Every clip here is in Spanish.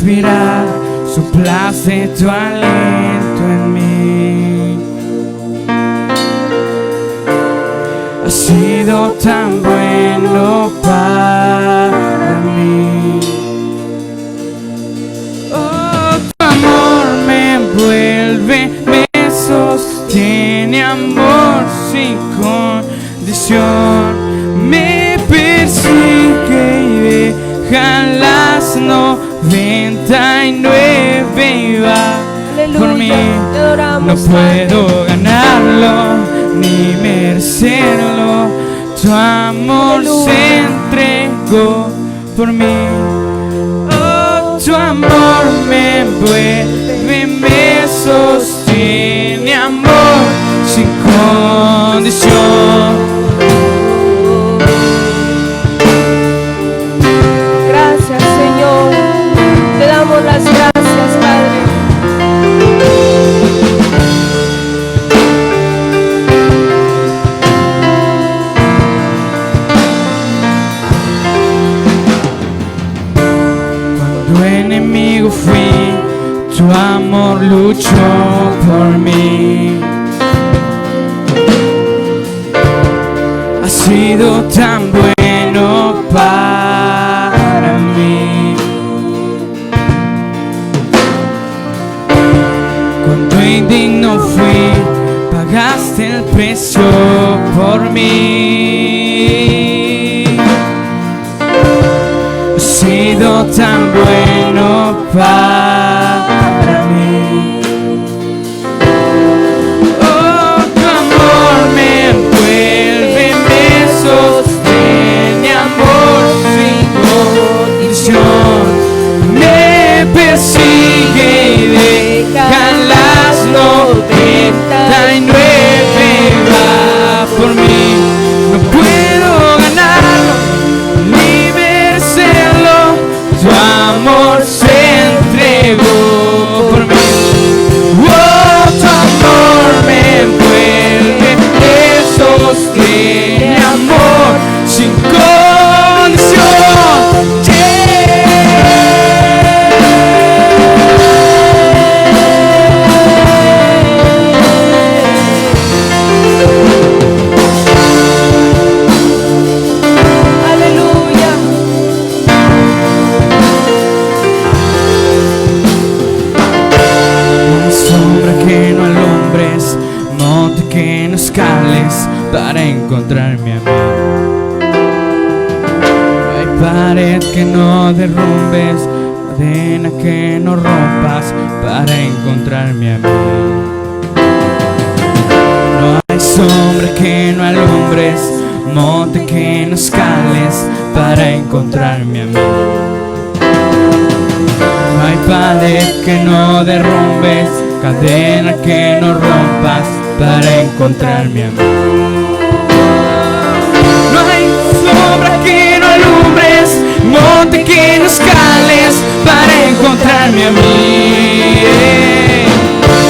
respirar, soplaste tu aliento en mí. Has sido tan bueno para mí. Oh, tu amor me envuelve, me sostiene, amor sin condición. Me persigue y deja las 99 y va por mí. No puedo ganarlo ni merecerlo. Tu amor se entregó por mí. Oh, tu amor me envuelve, me sostiene, amor sin condición. Gracias, Señor. Te damos las gracias, Padre. Cuando enemigo fui, tu amor luchó por mí. Has sido tan bueno para mí. Cuando indigno fui, pagaste el precio por mí. Has sido tan bueno para mí. Oh, tu amor me envuelve, me sostiene, amor sin condición. Me persigue y deja las 99 va por mí. No puedo ganarlo ni merecerlo. Tu amor se entregó por mí. Oh, tu amor me envuelve, me sostiene, amor sin condición. Aleluya. Una sombra que no alumbres, monte que no escales para encontrarme a mí. No hay pared que no derrumbes, cadena que no rompas para encontrarme a mí. No hay sombra que no alumbres, monte que no escales para encontrarme a mí. No hay pared que no derrumbes, cadena que no rompas para encontrarme a mí. No hay sombra que no alumbres, monte que no escales para encontrarme a mí.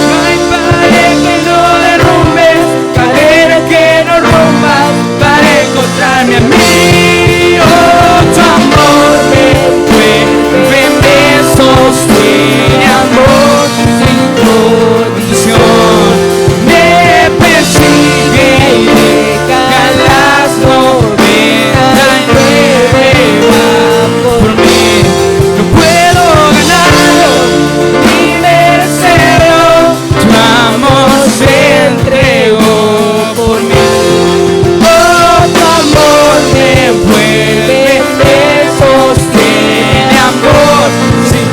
No hay pared que no derrumbes, cadena que no rompas para encontrarme a mí. Oh, tu amor me envuelve, me sostiene, amor sin condición. Me persigue y deja las 99 va por mí. No puedo ganarlo ni merecerlo. Tu amor se entregó por mí. Oh, tu amor me envuelve, me sostiene, amor sin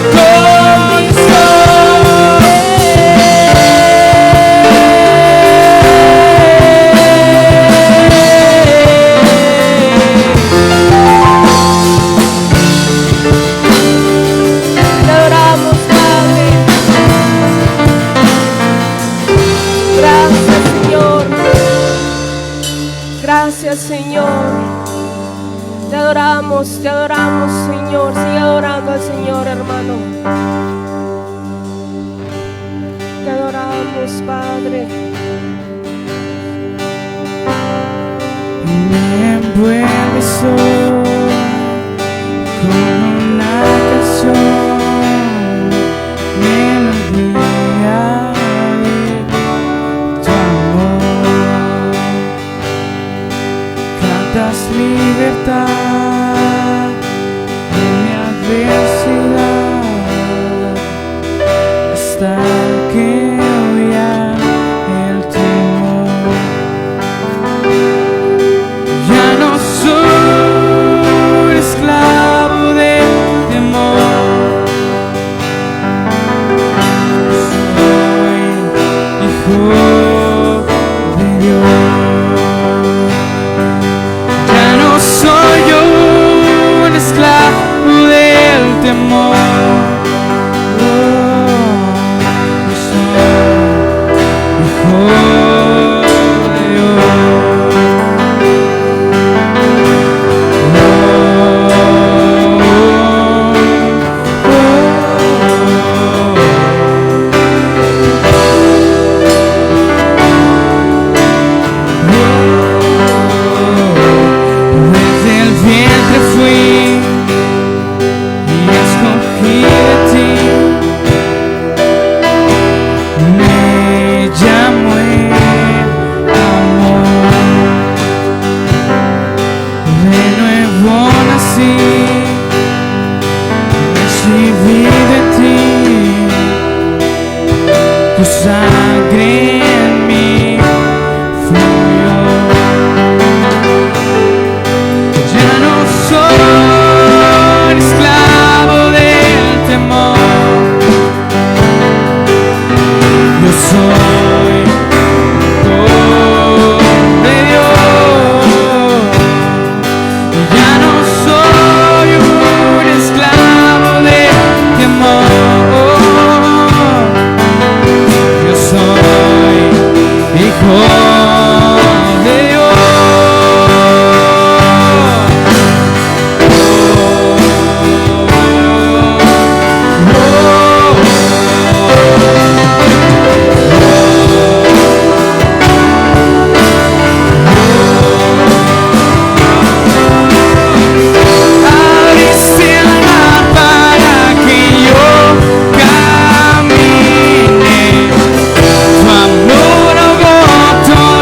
Te adoramos, Padre. Gracias, Señor. Gracias, Señor. Te adoramos, Señor. Sigue adorando al Señor, hermano. Te adoramos, Padre. me envuelve solo con una canción. libertad en mi adversidad, hasta que huya el temor. Ya no soy esclavo del temor, soy hijo de Dios. Ya no soy un esclavo del temor, yo soy hijo de Dios. Desde el vientre fui y escogí de ti, me llamo el amor, de nuevo nací, recibí de ti, tu sangre en mí fluyó. Ya no soy esclavo del temor, yo soy hijo de Dios. Ya no soy un esclavo del temor, yo soy hijo de Dios. Abriste el mar para que yo camine, tu amor ahogó toda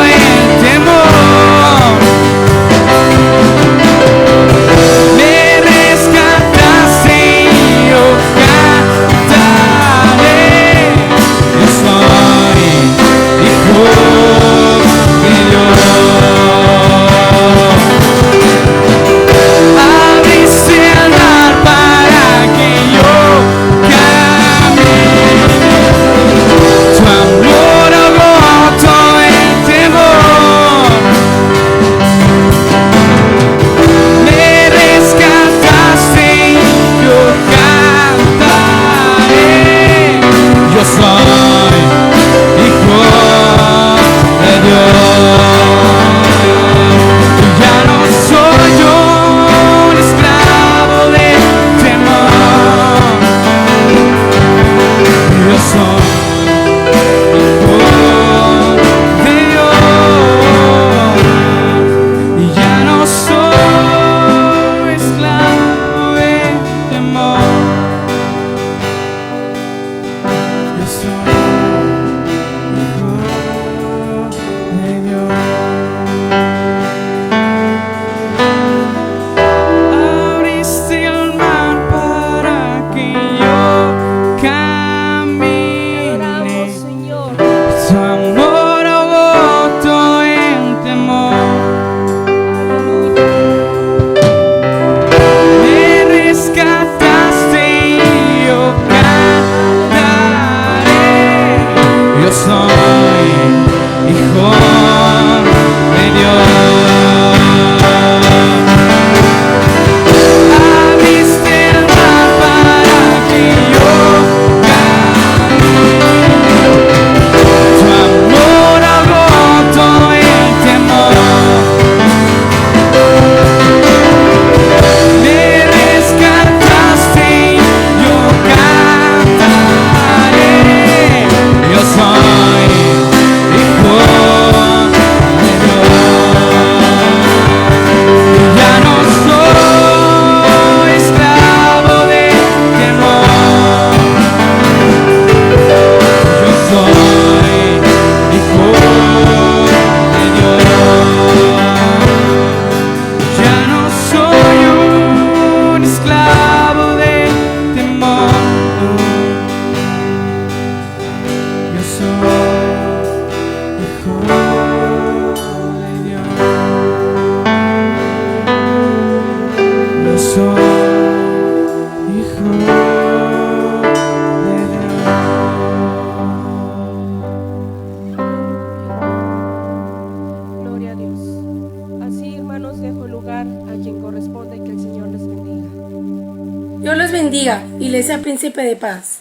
bendiga, Iglesia Príncipe de Paz.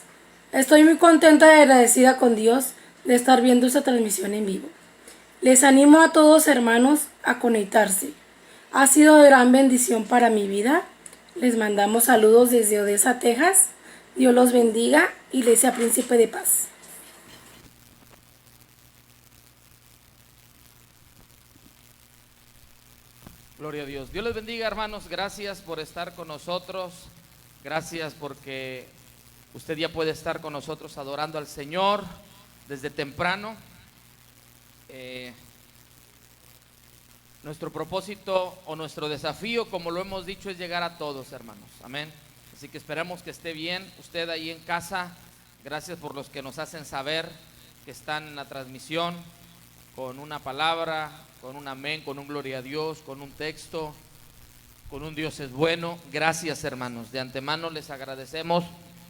Estoy muy contenta y agradecida con Dios de estar viendo esta transmisión en vivo. Les animo a todos, hermanos, a conectarse. Ha sido de gran bendición para mi vida. Les mandamos saludos desde Odessa, Texas. Dios los bendiga, Iglesia Príncipe de Paz. Gloria a Dios. Dios les bendiga, hermanos. Gracias por estar con nosotros. Gracias porque usted ya puede estar con nosotros adorando al Señor desde temprano. Nuestro propósito o nuestro desafío, como lo hemos dicho, es llegar a todos, hermanos. Amén. Así que esperamos que esté bien usted ahí en casa. Gracias por los que nos hacen saber que están en la transmisión con una palabra, con un amén, con un gloria a Dios, con un texto, con un Dios es bueno. Gracias, hermanos. De antemano les agradecemos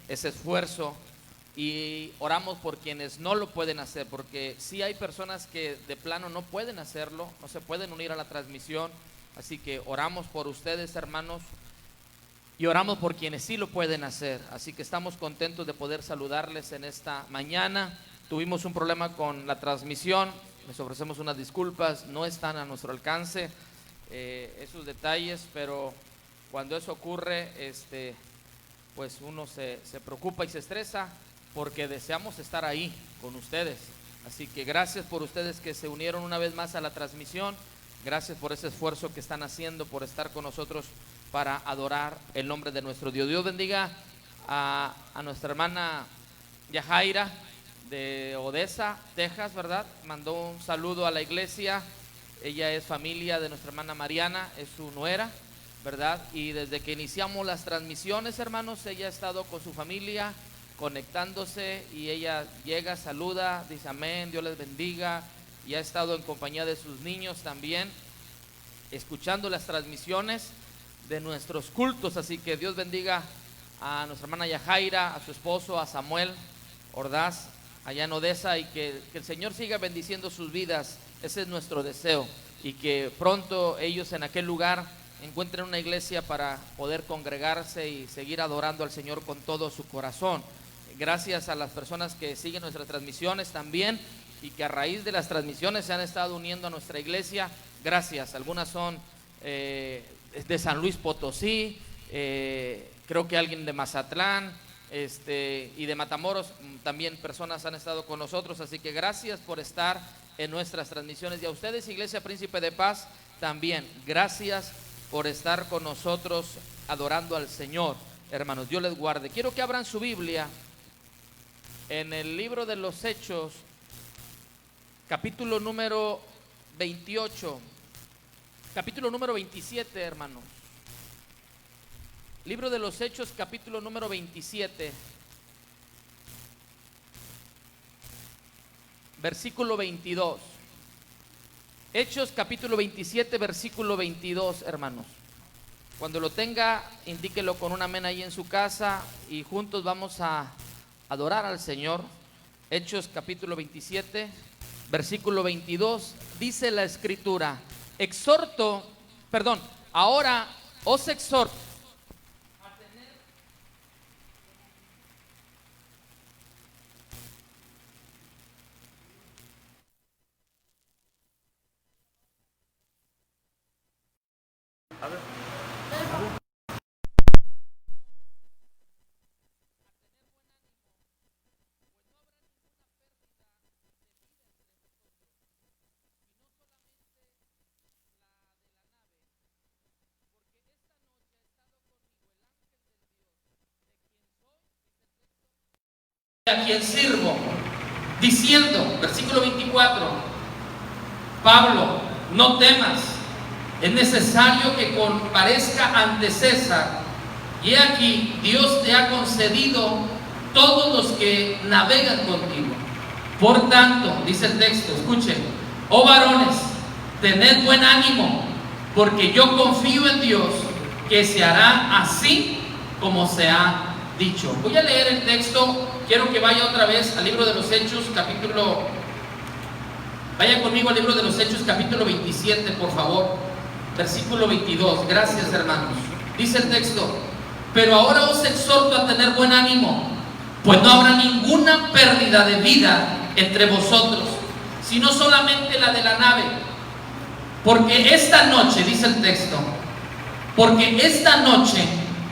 ese esfuerzo y oramos por quienes no lo pueden hacer, porque sí hay personas que de plano no pueden hacerlo, no se pueden unir a la transmisión. Así que oramos por ustedes, hermanos, y oramos por quienes sí lo pueden hacer. Así que estamos contentos de poder saludarles en esta mañana. Tuvimos un problema con la transmisión, les ofrecemos unas disculpas, no están a nuestro alcance esos detalles, pero cuando eso ocurre, pues uno se preocupa y se estresa porque deseamos estar ahí con ustedes. Así que gracias por ustedes que se unieron una vez más a la transmisión. Gracias por ese esfuerzo que están haciendo por estar con nosotros para adorar el nombre de nuestro Dios. Dios bendiga a nuestra hermana Yajaira de Odessa, Texas, ¿verdad? Mandó un saludo a la iglesia. Ella es familia de nuestra hermana Mariana, es su nuera, ¿verdad? Y desde que iniciamos las transmisiones, hermanos, ella ha estado con su familia conectándose y ella llega, saluda, dice amén, Dios les bendiga, y ha estado en compañía de sus niños también, escuchando las transmisiones de nuestros cultos. Así que Dios bendiga a nuestra hermana Yajaira, a su esposo, a Samuel Ordaz, allá en Odessa, y que el Señor siga bendiciendo sus vidas. Ese es nuestro deseo, y que pronto ellos en aquel lugar encuentren una iglesia para poder congregarse y seguir adorando al Señor con todo su corazón. Gracias a las personas que siguen nuestras transmisiones también, y que a raíz de las transmisiones se han estado uniendo a nuestra iglesia. Gracias. Algunas son de San Luis Potosí, creo que alguien de Mazatlán, y de Matamoros también personas han estado con nosotros. Así que gracias por estar en nuestras transmisiones, y a ustedes, Iglesia Príncipe de Paz, también gracias por estar con nosotros adorando al Señor. Hermanos, Dios les guarde. Quiero que abran su Biblia en el libro de los Hechos, capítulo número 28, capítulo número 27, hermanos. Libro de los Hechos, capítulo número 27, versículo 22. Hechos, capítulo 27, versículo 22, hermanos. Cuando lo tenga, indíquelo con un amén ahí en su casa, y juntos vamos a adorar al Señor. Hechos, capítulo 27, versículo 22, dice la Escritura: ahora os exhorto a quien sirvo, diciendo, versículo 24, Pablo, no temas, es necesario que comparezca ante César, y aquí Dios te ha concedido todos los que navegan contigo. Por tanto, dice el texto, escuchen, oh varones, tened buen ánimo, porque yo confío en Dios, que se hará así como se ha dicho. Voy a leer el texto. Quiero que vaya otra vez al libro de los Hechos, vaya conmigo al libro de los Hechos, capítulo 27, por favor, versículo 22. Gracias, hermanos. Dice el texto: Pero ahora os exhorto a tener buen ánimo, pues no habrá ninguna pérdida de vida entre vosotros, sino solamente la de la nave. Porque esta noche, dice el texto, porque esta noche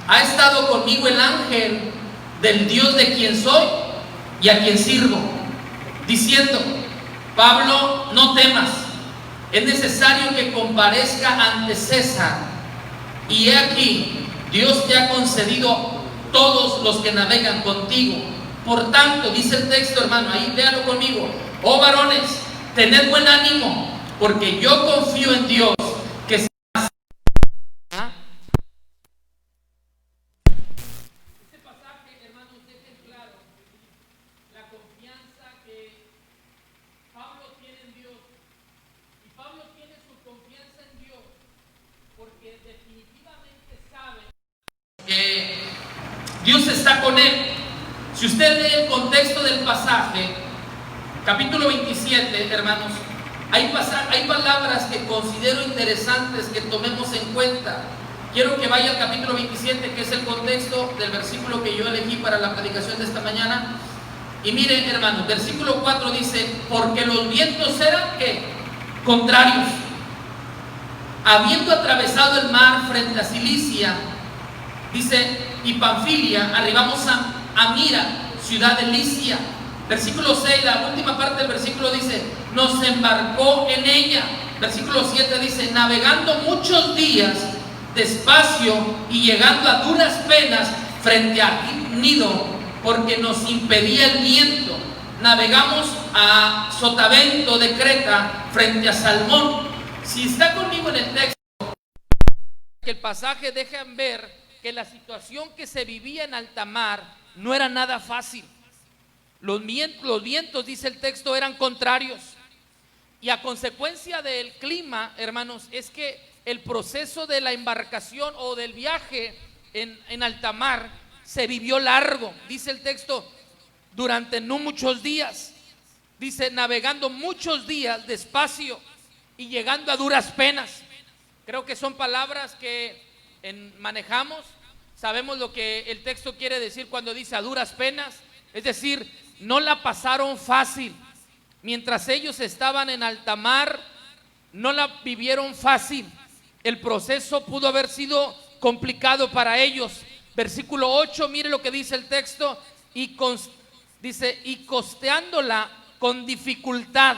ha estado conmigo el ángel del Dios de quien soy y a quien sirvo, diciendo: Pablo, no temas, es necesario que comparezca ante César, y he aquí, Dios te ha concedido todos los que navegan contigo. Por tanto, dice el texto, hermano, ahí léalo conmigo: oh varones, tened buen ánimo, porque yo confío en Dios, que este pasaje, hermanos, deja en claro la confianza que Pablo tiene en Dios. Y Pablo tiene su confianza en Dios porque definitivamente sabe que Dios está con él. Si usted lee el contexto del pasaje, capítulo 27, hermanos, hay palabras que considero interesantes que tomemos en cuenta. Quiero que vaya al capítulo 27, que es el contexto del versículo que yo elegí para la predicación de esta mañana. Y miren, hermanos, versículo 4 dice: porque los vientos eran, ¿qué? Contrarios. Habiendo atravesado el mar frente a Cilicia, dice, y Panfilia, arribamos a Mira, ciudad de Licia. Versículo 6, la última parte del versículo dice: nos embarcó en ella. Versículo 7 dice: navegando muchos días despacio y llegando a duras penas frente a Gnido, porque nos impedía el viento. Navegamos a Sotavento de Creta frente a Salmón. Si está conmigo en el texto, que el pasaje deja ver que la situación que se vivía en alta mar no era nada fácil. Los vientos, dice el texto, eran contrarios. Y a consecuencia del clima, hermanos, es que el proceso de la embarcación o del viaje en alta mar se vivió largo. Dice el texto, durante no muchos días. Dice, navegando muchos días despacio y llegando a duras penas. Creo que son palabras que manejamos. Sabemos lo que el texto quiere decir cuando dice a duras penas. Es decir, no la pasaron fácil. Mientras ellos estaban en alta mar, no la vivieron fácil. El proceso pudo haber sido complicado para ellos. Versículo 8, mire lo que dice el texto. Dice, y costeándola con dificultad.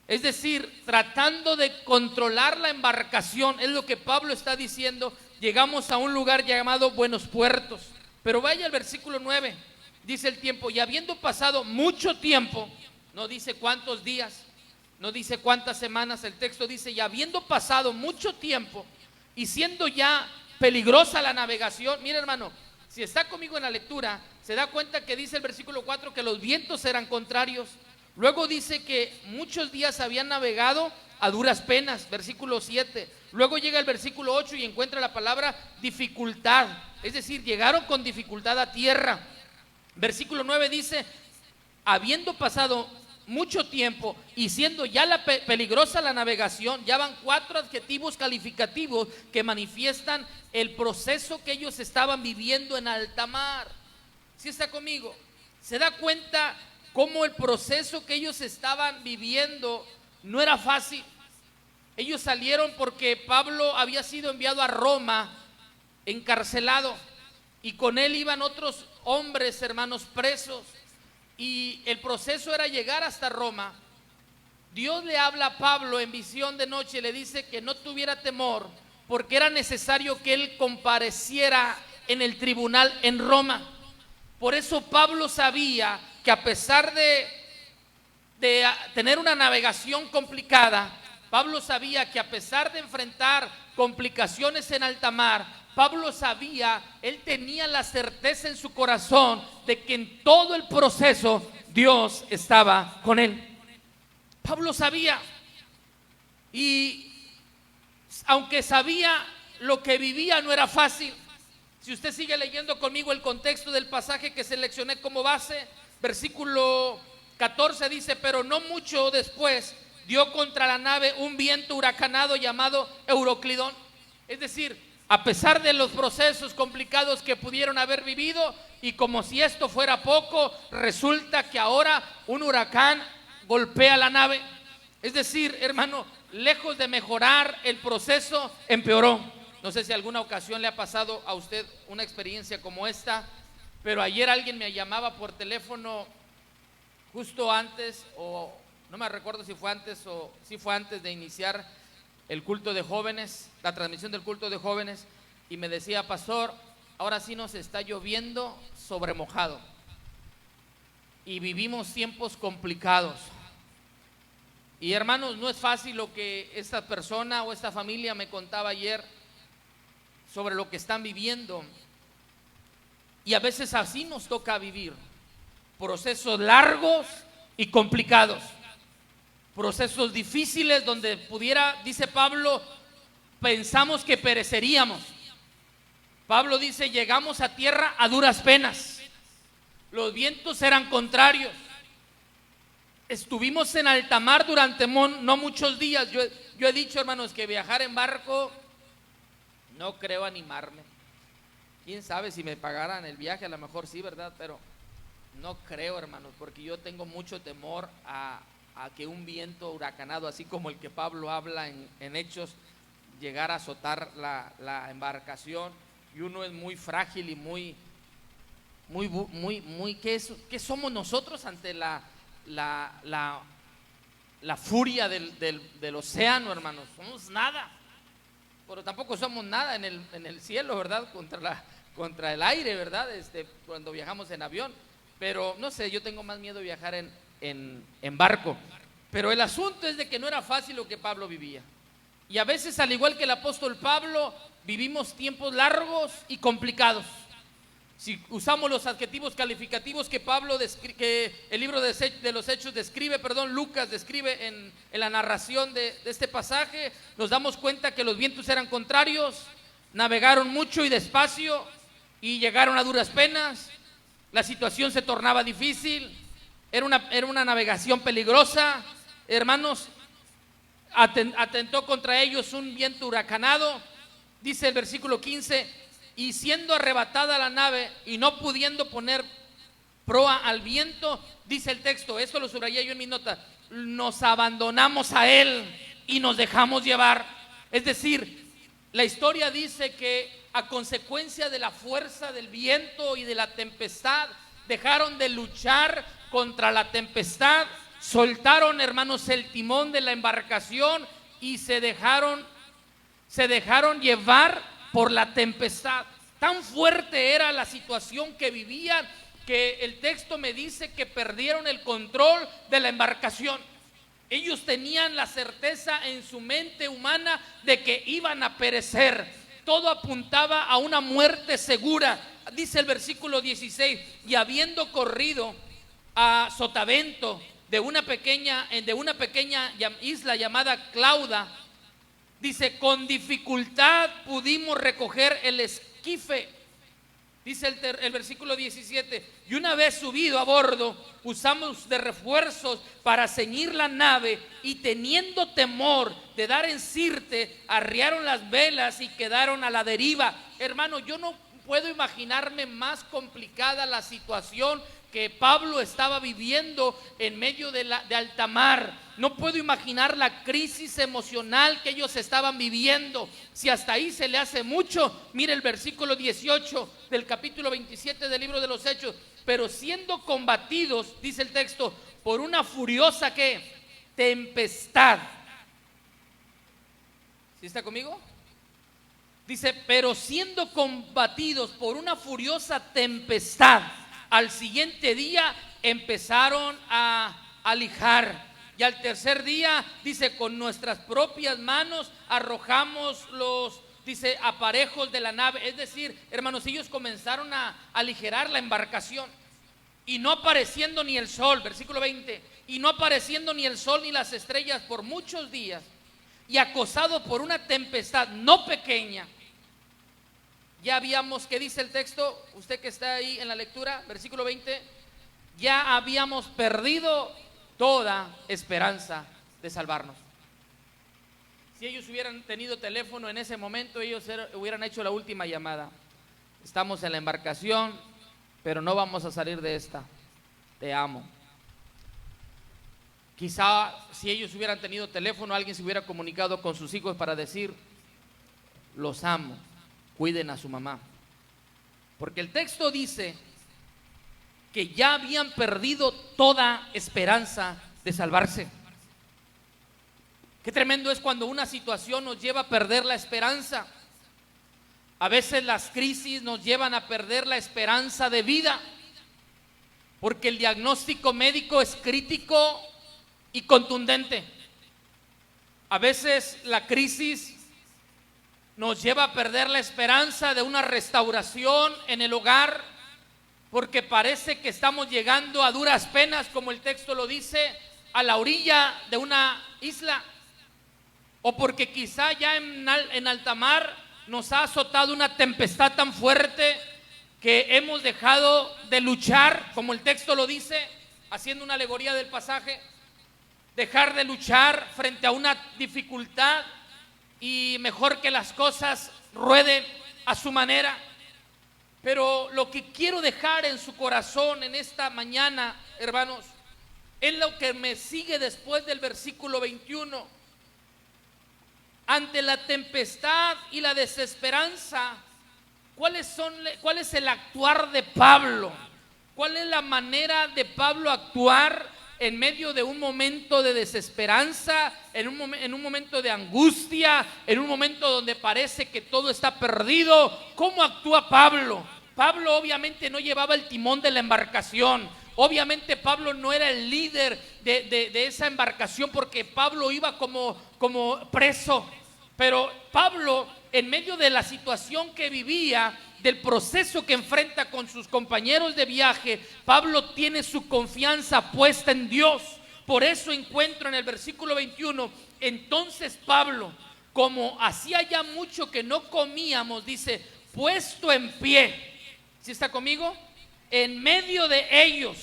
Es decir, tratando de controlar la embarcación. Es lo que Pablo está diciendo. Llegamos a un lugar llamado Buenos Puertos. Pero vaya al versículo 9. Dice el tiempo, y habiendo pasado mucho tiempo, no dice cuántos días, no dice cuántas semanas, el texto dice, y habiendo pasado mucho tiempo, y siendo ya peligrosa la navegación. Mire, hermano, si está conmigo en la lectura, se da cuenta que dice el versículo 4 que los vientos eran contrarios. Luego dice que muchos días habían navegado a duras penas, versículo 7. Luego llega el versículo 8 y encuentra la palabra dificultad, es decir, llegaron con dificultad a tierra. Versículo 9 dice, habiendo pasado mucho tiempo y siendo ya peligrosa la navegación, ya van 4 adjetivos calificativos que manifiestan el proceso que ellos estaban viviendo en alta mar. ¿Sí está conmigo? Se da cuenta cómo el proceso que ellos estaban viviendo no era fácil. Ellos salieron porque Pablo había sido enviado a Roma, encarcelado, y con él iban otros hombres, hermanos, presos, y el proceso era llegar hasta Roma. Dios le habla a Pablo en visión de noche y le dice que no tuviera temor, porque era necesario que él compareciera en el tribunal en Roma. Por eso Pablo sabía que a pesar de tener una navegación complicada, Pablo sabía que a pesar de enfrentar complicaciones en alta mar, Pablo sabía, él tenía la certeza en su corazón de que en todo el proceso Dios estaba con él. Pablo sabía, y aunque sabía, lo que vivía no era fácil. Si usted sigue leyendo conmigo el contexto del pasaje que seleccioné como base, versículo 14 dice, pero no mucho después dio contra la nave un viento huracanado llamado Euroclidón. Es decir, a pesar de los procesos complicados que pudieron haber vivido, y como si esto fuera poco, resulta que ahora un huracán golpea la nave. Es decir, hermano, lejos de mejorar, el proceso empeoró. No sé si alguna ocasión le ha pasado a usted una experiencia como esta, pero ayer alguien me llamaba por teléfono justo antes, o no me recuerdo si fue antes o si fue antes de iniciar el culto de jóvenes, la transmisión del culto de jóvenes, y me decía: pastor, ahora sí nos está lloviendo sobre mojado y vivimos tiempos complicados. Y hermanos, no es fácil lo que esta persona o esta familia me contaba ayer sobre lo que están viviendo, y a veces así nos toca vivir procesos largos y complicados, procesos difíciles donde pudiera, dice Pablo, pensamos que pereceríamos. Pablo dice: llegamos a tierra a duras penas, los vientos eran contrarios, estuvimos en alta mar durante no muchos días. Yo he dicho, hermanos, que viajar en barco no creo animarme. Quién sabe, si me pagaran el viaje a lo mejor sí, ¿verdad? Pero no creo, hermanos, porque yo tengo mucho temor a que un viento huracanado, así como el que Pablo habla en Hechos, llegara a azotar la embarcación, y uno es muy frágil y muy ¿qué somos nosotros ante la furia del océano, hermanos? Somos nada, pero tampoco somos nada en el cielo, ¿verdad? Contra el aire, ¿verdad? Cuando viajamos en avión. Pero no sé, yo tengo más miedo de viajar en barco. Pero el asunto es de que no era fácil lo que Pablo vivía. Y a veces, al igual que el apóstol Pablo, vivimos tiempos largos y complicados. Si usamos los adjetivos calificativos que que el libro de los Hechos describe, Lucas describe en la narración de este pasaje, nos damos cuenta que los vientos eran contrarios, navegaron mucho y despacio y llegaron a duras penas. La situación se tornaba difícil, era una navegación peligrosa, hermanos. Atentó contra ellos un viento huracanado. Dice el versículo 15: y siendo arrebatada la nave y no pudiendo poner proa al viento, dice el texto, esto lo subrayé yo en mi nota, nos abandonamos a él y nos dejamos llevar. Es decir, la historia dice que a consecuencia de la fuerza del viento y de la tempestad, dejaron de luchar contra la tempestad, soltaron, hermanos, el timón de la embarcación y se dejaron llevar por la tempestad. Tan fuerte era la situación que vivían, que el texto me dice que perdieron el control de la embarcación. Ellos tenían la certeza en su mente humana de que iban a perecer. Todo apuntaba a una muerte segura. Dice el versículo 16: y habiendo corrido a Sotavento, de una pequeña isla llamada Clauda, dice, con dificultad pudimos recoger el esquife. Dice el versículo 17: y una vez subido a bordo, usamos de refuerzos para ceñir la nave, y teniendo temor de dar en Sirte, arriaron las velas y quedaron a la deriva. Hermano, yo no puedo imaginarme más complicada la situación que Pablo estaba viviendo en medio de alta mar. No puedo imaginar la crisis emocional que ellos estaban viviendo. Si hasta ahí se le hace mucho, mire el versículo 18 del capítulo 27 del libro de los Hechos: pero siendo combatidos, dice el texto, por una furiosa ¿qué? Tempestad. ¿Sí está conmigo? Dice, pero siendo combatidos por una furiosa tempestad, al siguiente día empezaron a lijar, y al tercer día, dice, con nuestras propias manos arrojamos los, dice, aparejos de la nave. Es decir, hermanos, ellos comenzaron a aligerar la embarcación, y no apareciendo ni el sol, versículo 20, y no apareciendo ni el sol ni las estrellas por muchos días, y acosado por una tempestad no pequeña. Ya habíamos, ¿qué dice el texto? Usted que está ahí en la lectura, versículo 20, ya habíamos perdido toda esperanza de salvarnos. Si ellos hubieran tenido teléfono en ese momento, ellos hubieran hecho la última llamada. Estamos en la embarcación, pero no vamos a salir de esta. Te amo. Quizá si ellos hubieran tenido teléfono, alguien se hubiera comunicado con sus hijos para decir: los amo, cuiden a su mamá. Porque el texto dice que ya habían perdido toda esperanza de salvarse. Qué tremendo es cuando una situación nos lleva a perder la esperanza. A veces las crisis nos llevan a perder la esperanza de vida, porque el diagnóstico médico es crítico y contundente. A veces la crisis nos lleva a perder la esperanza de una restauración en el hogar, porque parece que estamos llegando a duras penas, como el texto lo dice, a la orilla de una isla, o porque quizá ya en alta mar nos ha azotado una tempestad tan fuerte que hemos dejado de luchar, como el texto lo dice, haciendo una alegoría del pasaje, dejar de luchar frente a una dificultad y mejor que las cosas rueden a su manera. Pero lo que quiero dejar en su corazón en esta mañana, hermanos, es lo que me sigue después del versículo 21. Ante la tempestad y la desesperanza, ¿cuál es el actuar de Pablo? ¿Cuál es la manera de Pablo actuar en medio de un momento de desesperanza, en un momento de angustia, en un momento donde parece que todo está perdido? ¿Cómo actúa Pablo? Pablo obviamente no llevaba el timón de la embarcación. Obviamente Pablo no era el líder de esa embarcación, porque Pablo iba como preso. Pero Pablo, en medio de la situación que vivía, del proceso que enfrenta con sus compañeros de viaje, Pablo tiene su confianza puesta en Dios. Por eso encuentro en el versículo 21, entonces Pablo, como hacía ya mucho que no comíamos, dice, puesto en pie, ¿sí está conmigo? En medio de ellos,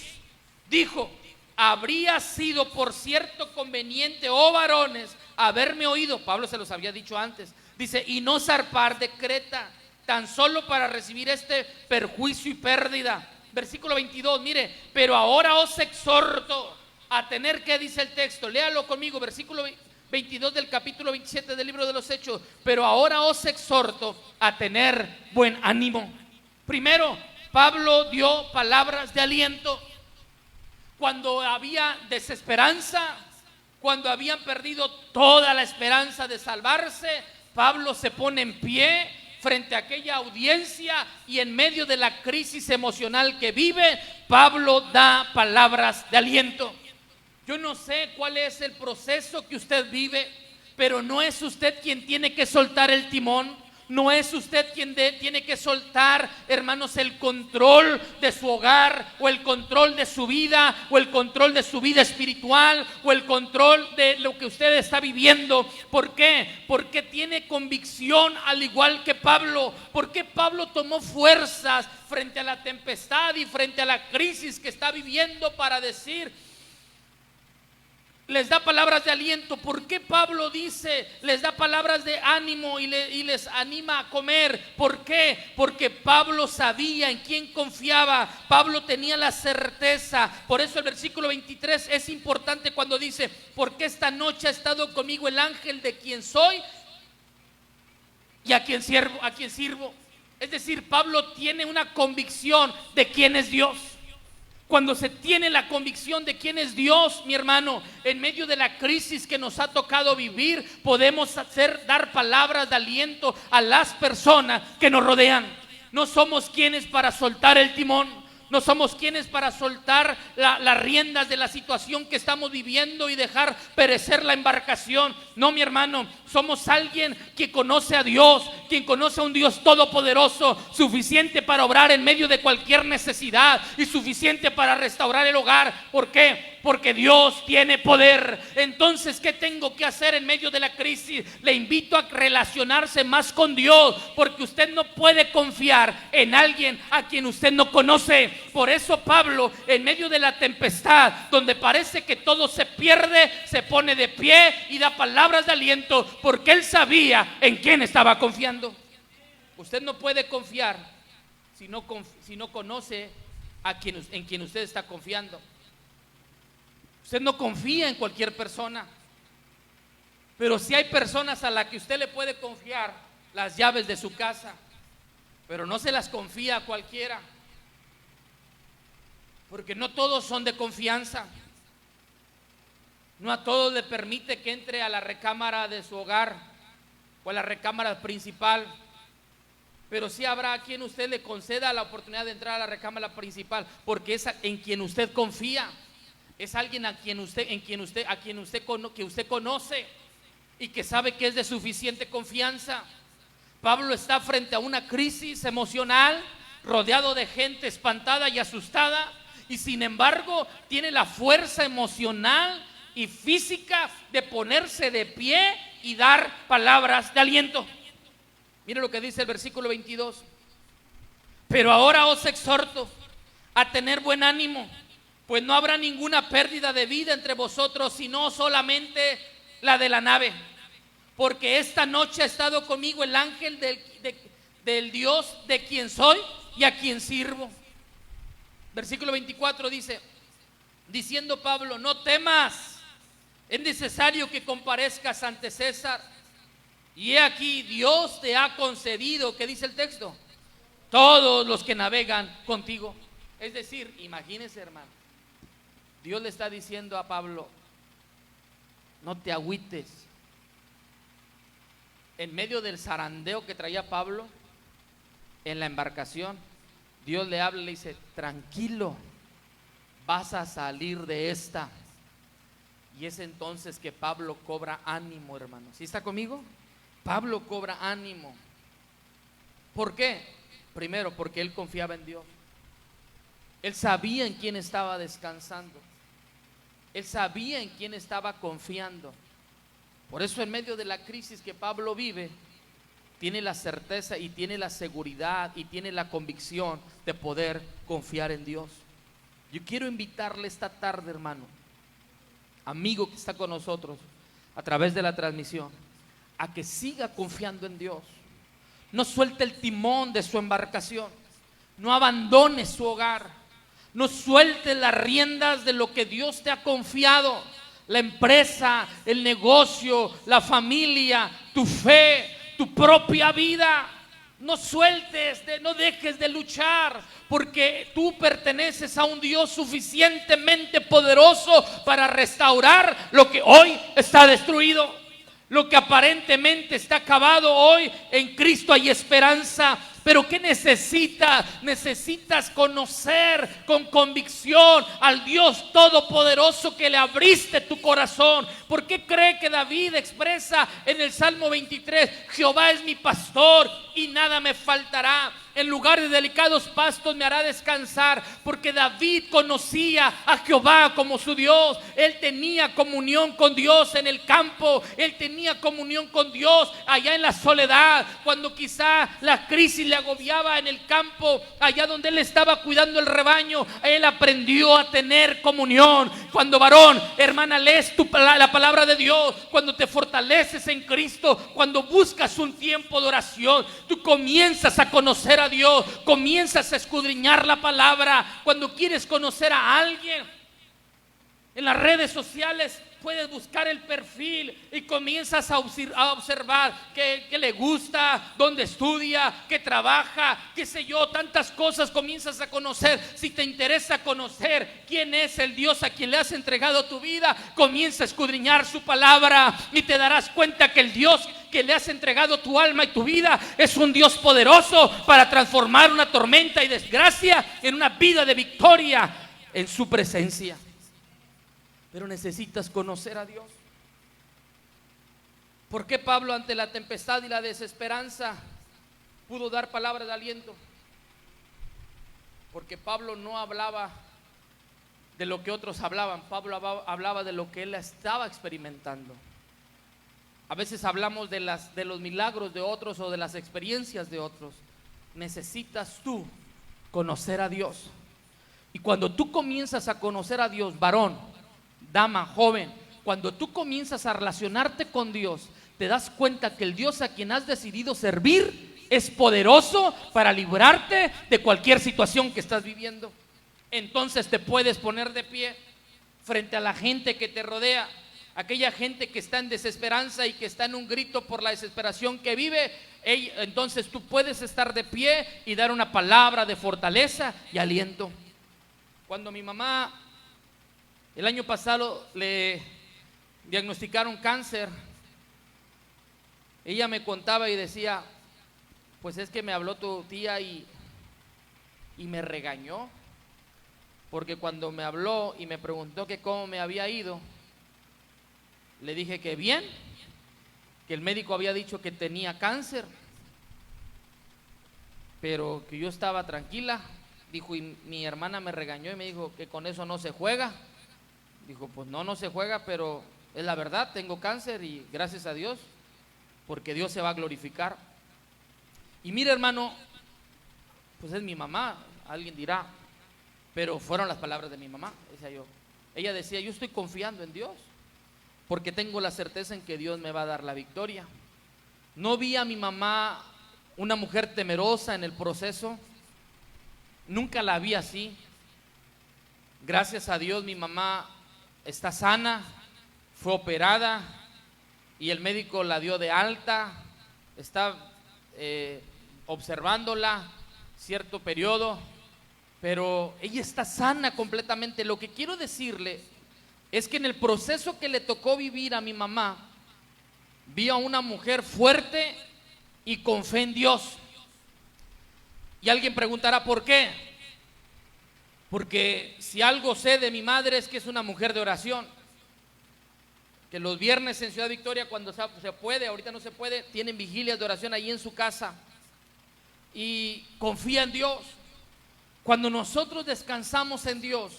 dijo, habría sido por cierto conveniente, oh varones, haberme oído. Pablo se los había dicho antes. Dice, y no zarpar de Creta, tan solo para recibir este perjuicio y pérdida. Versículo 22, mire, pero ahora os exhorto a tener, ¿qué dice el texto? Léalo conmigo, versículo 22 del capítulo 27 del libro de los Hechos. Pero ahora os exhorto a tener buen ánimo. Primero, Pablo dio palabras de aliento. Cuando había desesperanza, cuando habían perdido toda la esperanza de salvarse, Pablo se pone en pie frente a aquella audiencia y en medio de la crisis emocional que vive, Pablo da palabras de aliento. Yo no sé cuál es el proceso que usted vive, pero no es usted quien tiene que soltar el timón. No es usted quien tiene que soltar, hermanos, el control de su hogar, o el control de su vida, o el control de su vida espiritual, o el control de lo que usted está viviendo. ¿Por qué? Porque tiene convicción, al igual que Pablo. Porque Pablo tomó fuerzas frente a la tempestad y frente a la crisis que está viviendo para decir, les da palabras de aliento. ¿Por qué Pablo dice, les da palabras de ánimo y les anima a comer? ¿Por qué? Porque Pablo sabía en quién confiaba. Pablo tenía la certeza. Por eso el versículo 23 es importante cuando dice, porque esta noche ha estado conmigo el ángel de quien soy y a quien sirvo. Es decir, Pablo tiene una convicción de quién es Dios. Cuando se tiene la convicción de quién es Dios, mi hermano, en medio de la crisis que nos ha tocado vivir, podemos dar palabras de aliento a las personas que nos rodean. No somos quienes para soltar el timón. No somos quienes para soltar las riendas de la situación que estamos viviendo y dejar perecer la embarcación. No, mi hermano, somos alguien que conoce a Dios, quien conoce a un Dios todopoderoso, suficiente para obrar en medio de cualquier necesidad y suficiente para restaurar el hogar. ¿Por qué? Porque Dios tiene poder. Entonces, ¿qué tengo que hacer en medio de la crisis? Le invito a relacionarse más con Dios, porque usted no puede confiar en alguien a quien usted no conoce. Por eso Pablo, en medio de la tempestad, donde parece que todo se pierde, se pone de pie y da palabras de aliento, porque él sabía en quién estaba confiando. Usted no puede confiar si no conoce en quien usted está confiando. Usted no confía en cualquier persona, pero si hay personas a las que usted le puede confiar las llaves de su casa, pero no se las confía a cualquiera, porque no todos son de confianza. No a todos le permite que entre a la recámara de su hogar o a la recámara principal, pero sí habrá a quien usted le conceda la oportunidad de entrar a la recámara principal, porque es en quien usted confía. Es alguien que usted conoce y que sabe que es de suficiente confianza. Pablo está frente a una crisis emocional, rodeado de gente espantada y asustada, y sin embargo tiene la fuerza emocional y física de ponerse de pie y dar palabras de aliento. Mire lo que dice el versículo 22. Pero ahora os exhorto a tener buen ánimo, pues no habrá ninguna pérdida de vida entre vosotros, sino solamente la de la nave. Porque esta noche ha estado conmigo el ángel del Dios de quien soy y a quien sirvo. Versículo 24 dice, diciendo Pablo, no temas, es necesario que comparezcas ante César. Y he aquí, Dios te ha concedido, ¿qué dice el texto? Todos los que navegan contigo. Es decir, imagínese, hermano, Dios le está diciendo a Pablo, no te agüites. En medio del zarandeo que traía Pablo en la embarcación, Dios le habla y le dice, tranquilo, vas a salir de esta. Y es entonces que Pablo cobra ánimo, hermano. ¿Sí está conmigo? Pablo cobra ánimo. ¿Por qué? Primero, porque él confiaba en Dios. Él sabía en quién estaba descansando. Él sabía en quién estaba confiando. Por eso en medio de la crisis que Pablo vive, tiene la certeza y tiene la seguridad y tiene la convicción de poder confiar en Dios. Yo quiero invitarle esta tarde, hermano, amigo que está con nosotros a través de la transmisión, a que siga confiando en Dios. No suelte el timón de su embarcación, no abandone su hogar, no suelte las riendas de lo que Dios te ha confiado, la empresa, el negocio, la familia, tu fe, tu propia vida. No sueltes, no dejes de luchar, porque tú perteneces a un Dios suficientemente poderoso para restaurar lo que hoy está destruido. Lo que aparentemente está acabado, hoy en Cristo hay esperanza. Pero ¿qué necesitas? Necesitas conocer con convicción al Dios todopoderoso que le abriste tu corazón. ¿Por qué cree que David expresa en el Salmo 23, Jehová es mi pastor y nada me faltará? En lugar de delicados pastos me hará descansar, porque David conocía a Jehová como su Dios. Él tenía comunión con Dios en el campo, él tenía comunión con Dios allá en la soledad, cuando quizá la crisis le agobiaba en el campo, allá donde él estaba cuidando el rebaño. Él aprendió a tener comunión. Cuando varón, hermana, lees la palabra de Dios, cuando te fortaleces en Cristo, cuando buscas un tiempo de oración, tú comienzas a conocer a Dios, comienzas a escudriñar la palabra. Cuando quieres conocer a alguien en las redes sociales, puedes buscar el perfil y comienzas a observar qué le gusta, dónde estudia, qué trabaja, qué sé yo, tantas cosas comienzas a conocer. Si te interesa conocer quién es el Dios a quien le has entregado tu vida, comienza a escudriñar su palabra y te darás cuenta que el Dios que le has entregado tu alma y tu vida es un Dios poderoso para transformar una tormenta y desgracia en una vida de victoria en su presencia. Pero necesitas conocer a Dios. ¿Por qué Pablo, ante la tempestad y la desesperanza, pudo dar palabras de aliento, porque Pablo no hablaba de lo que otros hablaban, Pablo hablaba de lo que él estaba experimentando. A veces hablamos de los milagros de otros o de las experiencias de otros. Necesitas tú conocer a Dios. Y cuando tú comienzas a conocer a Dios, varón, dama, joven, cuando tú comienzas a relacionarte con Dios, te das cuenta que el Dios a quien has decidido servir es poderoso para librarte de cualquier situación que estás viviendo. Entonces te puedes poner de pie frente a la gente que te rodea, aquella gente que está en desesperanza y que está en un grito por la desesperación que vive. Entonces tú puedes estar de pie y dar una palabra de fortaleza y aliento. Cuando mi mamá el año pasado le diagnosticaron cáncer, ella me contaba y decía, pues es que me habló tu tía y me regañó, porque cuando me habló y me preguntó que cómo me había ido, le dije que bien, que el médico había dicho que tenía cáncer, pero que yo estaba tranquila. Dijo, y mi hermana me regañó y me dijo que con eso no se juega. Dijo, pues no se juega, pero es la verdad, tengo cáncer y gracias a Dios, porque Dios se va a glorificar. Y mire, hermano, pues es mi mamá, alguien dirá, pero fueron las palabras de mi mamá, decía yo. Ella decía, yo estoy confiando en Dios, porque tengo la certeza en que Dios me va a dar la victoria. No vi a mi mamá una mujer temerosa en el proceso, nunca la vi así. Gracias a Dios mi mamá está sana, fue operada y el médico la dio de alta, está observándola cierto periodo, pero ella está sana completamente. Lo que quiero decirle es que en el proceso que le tocó vivir a mi mamá, vi a una mujer fuerte y con fe en Dios. Y alguien preguntará, ¿por qué? Porque si algo sé de mi madre es que es una mujer de oración, que los viernes en Ciudad Victoria, cuando se puede, ahorita no se puede, tienen vigilias de oración ahí en su casa y confía en Dios. Cuando nosotros descansamos en Dios,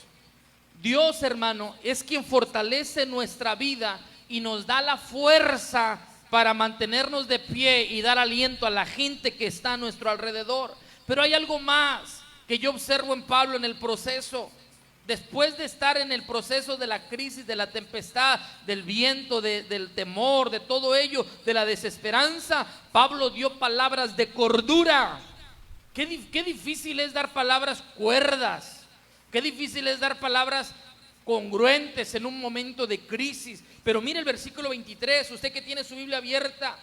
Dios, hermano, es quien fortalece nuestra vida y nos da la fuerza para mantenernos de pie y dar aliento a la gente que está a nuestro alrededor. Pero hay algo más que yo observo en Pablo en el proceso. Después de estar en el proceso de la crisis, de la tempestad, del viento, del temor, de todo ello, de la desesperanza, Pablo dio palabras de cordura. Qué difícil es dar palabras cuerdas, qué difícil es dar palabras congruentes en un momento de crisis. Pero mire el versículo 23, usted que tiene su Biblia abierta.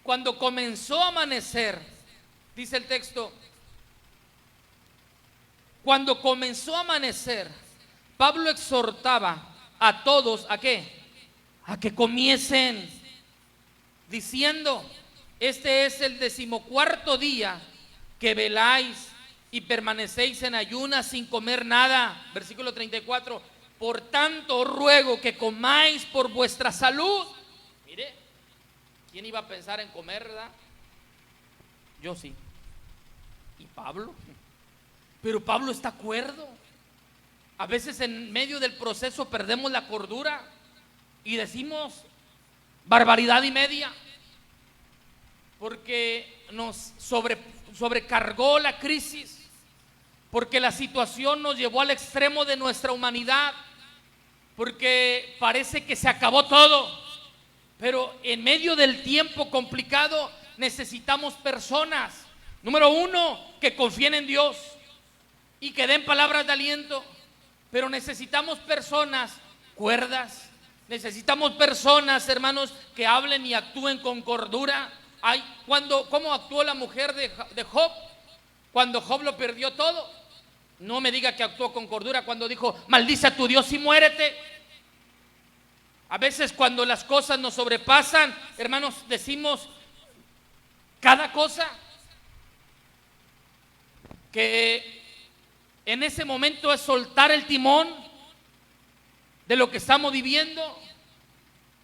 Cuando comenzó a amanecer, dice el texto, cuando comenzó a amanecer, Pablo exhortaba a todos, ¿a qué? A que comiesen, diciendo, este es el 14º día que veláis y permanecéis en ayunas sin comer nada. Versículo 34, por tanto os ruego que comáis por vuestra salud. Mire, ¿quién iba a pensar en comer, verdad? Yo sí. ¿Y Pablo? Pero Pablo está cuerdo. A veces en medio del proceso perdemos la cordura y decimos barbaridad y media, porque nos sobrecargó la crisis, porque la situación nos llevó al extremo de nuestra humanidad, porque parece que se acabó todo. Pero en medio del tiempo complicado necesitamos personas, número uno, que confíen en Dios y que den palabras de aliento. Pero necesitamos personas cuerdas, necesitamos personas, hermanos, que hablen y actúen con cordura. ¿Cómo actuó la mujer de Job cuando Job lo perdió todo? No me diga que actuó con cordura cuando dijo, maldice a tu Dios y muérete. A veces cuando las cosas nos sobrepasan, hermanos, decimos cada cosa que en ese momento es soltar el timón de lo que estamos viviendo.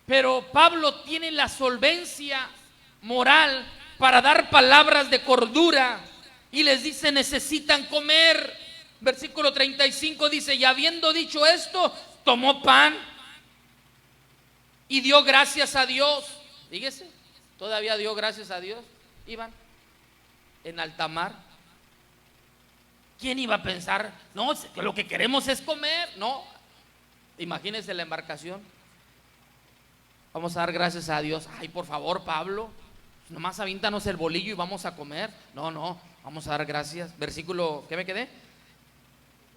Pero Pablo tiene la solvencia moral para dar palabras de cordura y les dice: necesitan comer. Versículo 35 dice: y habiendo dicho esto, tomó pan y dio gracias a Dios. Fíjese, todavía dio gracias a Dios. Iban en alta mar. ¿Quién iba a pensar? No, lo que queremos es comer. No, imagínense la embarcación. Vamos a dar gracias a Dios. Ay, por favor, Pablo, nomás avíntanos el bolillo y vamos a comer. No, vamos a dar gracias. Versículo, ¿qué me quedé?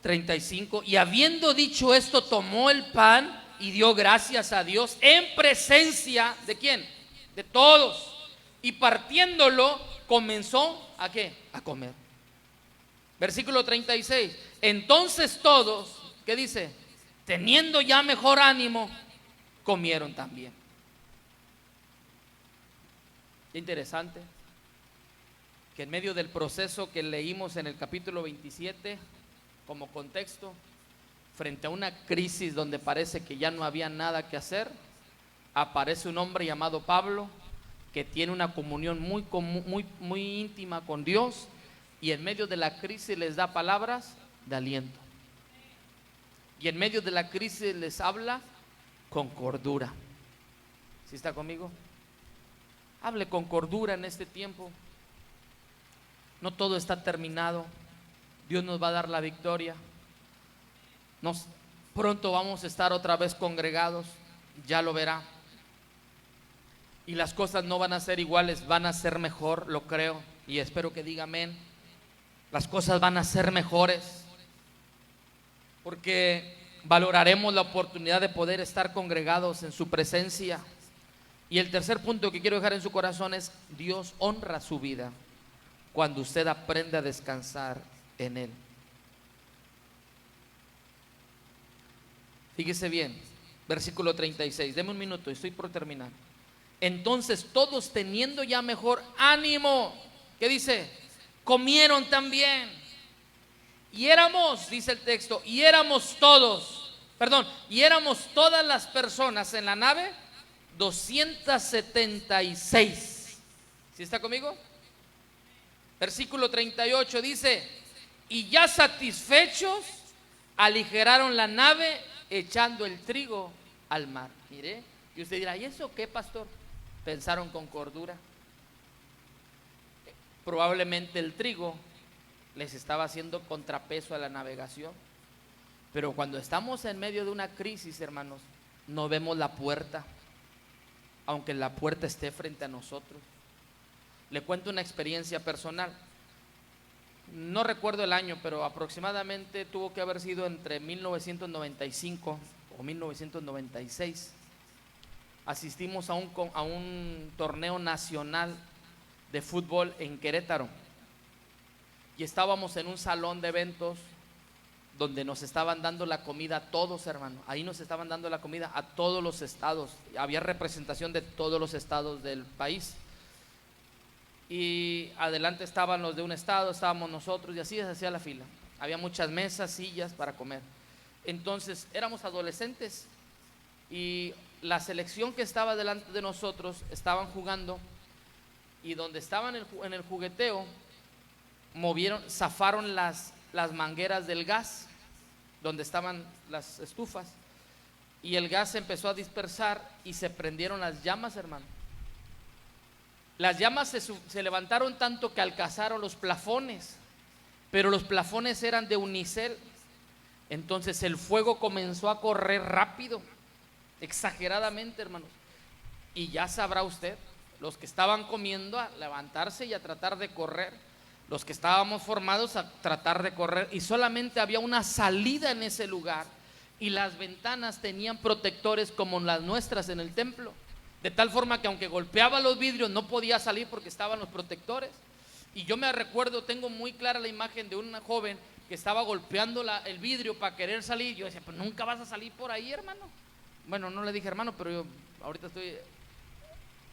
35. Y habiendo dicho esto, tomó el pan y dio gracias a Dios en presencia ¿de quién? De todos. Y partiéndolo, comenzó ¿a qué? A comer. Versículo 36. Entonces todos, ¿qué dice? Teniendo ya mejor ánimo, comieron también. Qué interesante que en medio del proceso que leímos en el capítulo 27, como contexto, frente a una crisis donde parece que ya no había nada que hacer, aparece un hombre llamado Pablo, que tiene una comunión muy íntima con Dios, y en medio de la crisis les da palabras de aliento, y en medio de la crisis les habla con cordura. ¿Sí está conmigo? Hable con cordura en este tiempo. No todo está terminado. Dios nos va a dar la victoria. Pronto vamos a estar otra vez congregados, ya lo verá. Y las cosas no van a ser iguales, van a ser mejor, lo creo, y espero que diga amén. Las cosas van a ser mejores, porque valoraremos la oportunidad de poder estar congregados en su presencia. Y el tercer punto que quiero dejar en su corazón es: Dios honra su vida cuando usted aprende a descansar en Él. Fíjese bien, versículo 36, deme un minuto, estoy por terminar. Entonces todos, teniendo ya mejor ánimo, ¿qué dice? Comieron también. Y éramos, dice el texto, y éramos todas las personas en la nave 276. ¿Sí está conmigo? Versículo 38 dice: y ya satisfechos, aligeraron la nave echando el trigo al mar. Mire, y usted dirá: ¿y eso qué, pastor? Pensaron con cordura. Probablemente el trigo les estaba haciendo contrapeso a la navegación. Pero cuando estamos en medio de una crisis, hermanos, no vemos la puerta, aunque la puerta esté frente a nosotros. Le cuento una experiencia personal. No recuerdo el año, pero aproximadamente tuvo que haber sido entre 1995 o 1996. Asistimos a un torneo nacional de fútbol en Querétaro, y estábamos en un salón de eventos donde nos estaban dando la comida a todos, hermano. Ahí nos estaban dando la comida a todos los estados. Había representación de todos los estados del país. Y adelante estaban los de un estado, estábamos nosotros, y así se hacía la fila. Había muchas mesas, sillas para comer. Entonces éramos adolescentes, y la selección que estaba delante de nosotros estaban jugando, y donde estaban en el jugueteo, zafaron las mangueras del gas, donde estaban las estufas, y el gas se empezó a dispersar y se prendieron las llamas, hermano. Las llamas se levantaron tanto que alcanzaron los plafones, pero los plafones eran de unicel. Entonces el fuego comenzó a correr rápido, exageradamente, hermanos. Y ya sabrá usted, los que estaban comiendo a levantarse y a tratar de correr, los que estábamos formados a tratar de correr, y solamente había una salida en ese lugar, y las ventanas tenían protectores como las nuestras en el templo, de tal forma que aunque golpeaba los vidrios no podía salir porque estaban los protectores. Y yo me recuerdo, tengo muy clara la imagen de una joven que estaba golpeando el vidrio para querer salir. Yo decía: pues nunca vas a salir por ahí, hermano. Bueno, no le dije hermano, pero yo ahorita estoy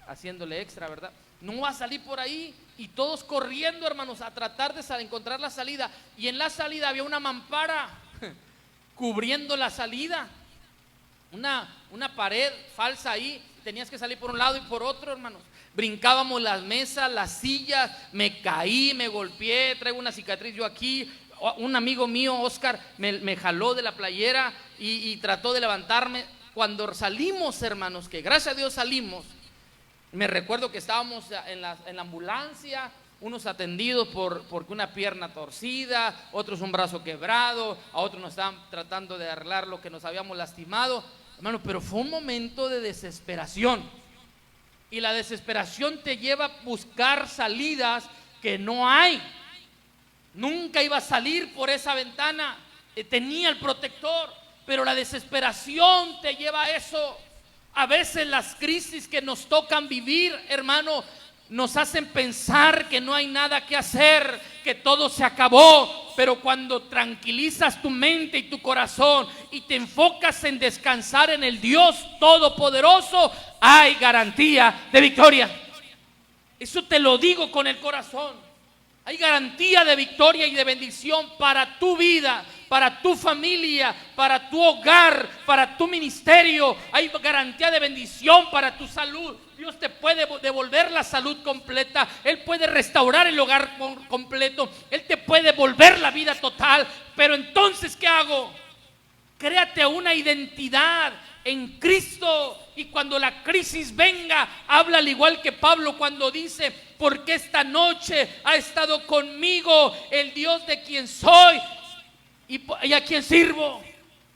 haciéndole extra, ¿verdad? No va a salir por ahí. Y todos corriendo, hermanos, a tratar de encontrar la salida. Y en la salida había una mampara cubriendo la salida, una pared falsa ahí. tenías que salir por un lado y por otro, hermanos. Brincábamos las mesas, las sillas, me caí, me golpeé, traigo una cicatriz yo aquí. Un amigo mío, Oscar, me jaló de la playera y trató de levantarme. Cuando salimos, hermanos, que gracias a Dios salimos, me recuerdo que estábamos en la ambulancia, unos atendidos porque una pierna torcida, otros un brazo quebrado, a otros nos estaban tratando de arreglar lo que nos habíamos lastimado, hermano, pero fue un momento de desesperación. Y la desesperación te lleva a buscar salidas que no hay. Nunca iba a salir por esa ventana, tenía el protector, pero la desesperación te lleva a eso. A veces las crisis que nos tocan vivir, hermano, nos hacen pensar que no hay nada que hacer, que todo se acabó. Pero cuando tranquilizas tu mente y tu corazón y te enfocas en descansar en el Dios Todopoderoso, hay garantía de victoria. Eso te lo digo con el corazón. Hay garantía de victoria y de bendición para tu vida, para tu familia, para tu hogar, para tu ministerio. Hay garantía de bendición para tu salud. Dios te puede devolver la salud completa. Él puede restaurar el hogar completo. Él te puede devolver la vida total. Pero entonces, ¿qué hago? Créate una identidad en Cristo, y cuando la crisis venga, habla al igual que Pablo cuando dice: porque esta noche ha estado conmigo el Dios de quien soy y a quien sirvo.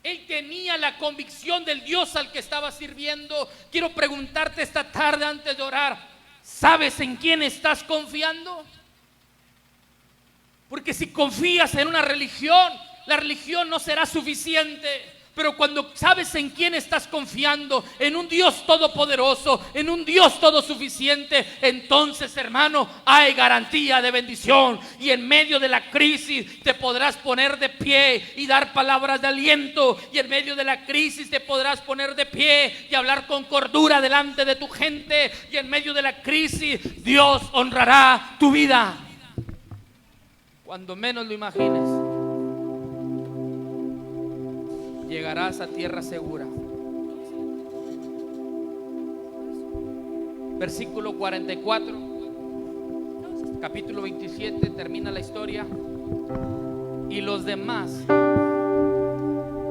Él tenía la convicción del Dios al que estaba sirviendo. Quiero preguntarte esta tarde antes de orar: ¿sabes en quién estás confiando? Porque si confías en una religión, la religión no será suficiente. Pero cuando sabes en quién estás confiando, en un Dios todopoderoso, en un Dios todo suficiente, entonces, hermano, hay garantía de bendición. Y en medio de la crisis te podrás poner de pie y dar palabras de aliento. Y en medio de la crisis te podrás poner de pie y hablar con cordura delante de tu gente. Y en medio de la crisis Dios honrará tu vida. Cuando menos lo imagines, llegarás a tierra segura. Versículo 44, capítulo 27, termina la historia. Y los demás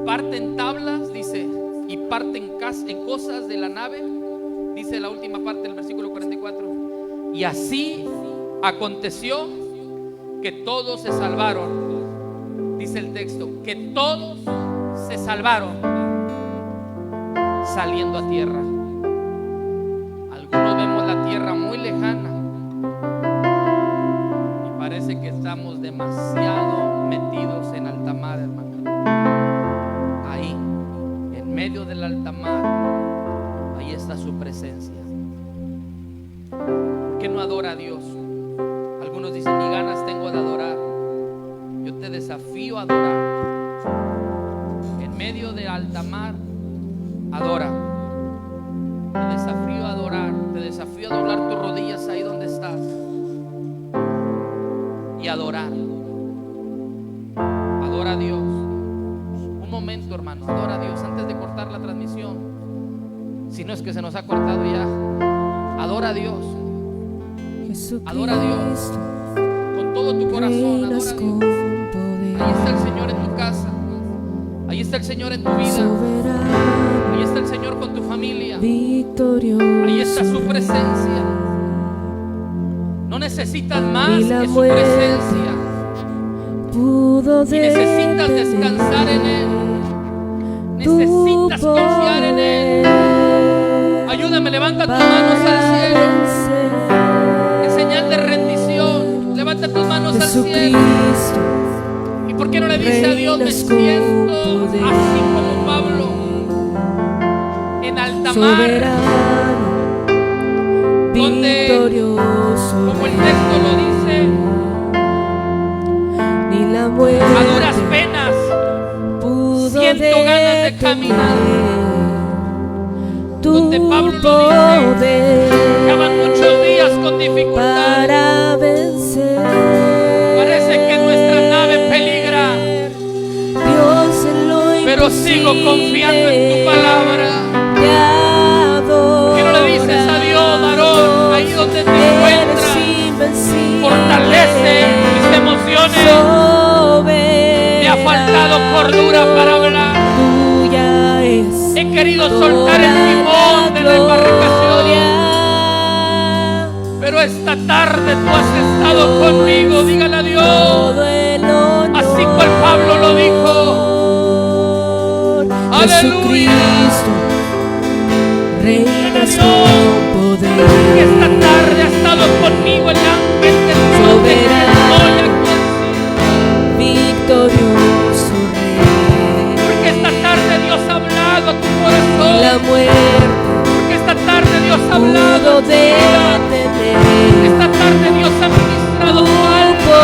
parten tablas, dice, y parten cosas de la nave, dice la última parte del versículo 44. Y así aconteció que todos se salvaron. Dice el texto, que todos se salvaron saliendo a tierra. Algunos vemos la tierra muy lejana y parece que estamos demasiado metidos en alta mar, hermano. Ahí, en medio del alta mar, ahí está su presencia. ¿Por qué no adora a Dios? Algunos dicen: ni ganas tengo de adorar. Yo te desafío a adorar. En medio de alta mar, adora. Te desafío a adorar. Te desafío a doblar tus rodillas ahí donde estás y adorar. Adora a Dios. Un momento, hermano, adora a Dios antes de cortar la transmisión. Si no es que se nos ha cortado ya. Adora a Dios. Adora a Dios con todo tu corazón. Adora a Dios. Ahí está el Señor en tu casa. Ahí está el Señor en tu vida. Ahí está el Señor con tu familia. Ahí está su presencia. No necesitas más que su presencia. Si necesitas descansar en Él, necesitas confiar en Él, ayúdame, levanta tus manos al cielo en señal de rendición. Levanta tus manos al cielo. ¿Y por qué no le dice a Dios: me siento así como Pablo en alta mar, donde, como el texto lo dice, a duras penas siento ganas de caminar? Donde Pablo lo dice: llevan muchos días con dificultad, parece que nuestra nave peligra, pero sigo confiando en tu palabra. Quiero pero esta tarde tú has estado conmigo. Dígale a Dios, todo el honor. así cual Pablo lo dijo. Aleluya. Jesucristo, reinas con poder. Esta tarde ha estado conmigo el ángel del Dios de Soberano, victorioso Rey. porque esta tarde Dios ha hablado a tu corazón. La muerte Porque esta tarde Dios ha hablado pudo a tu vida. detener Esta tarde Dios ha ministrado tu tu alma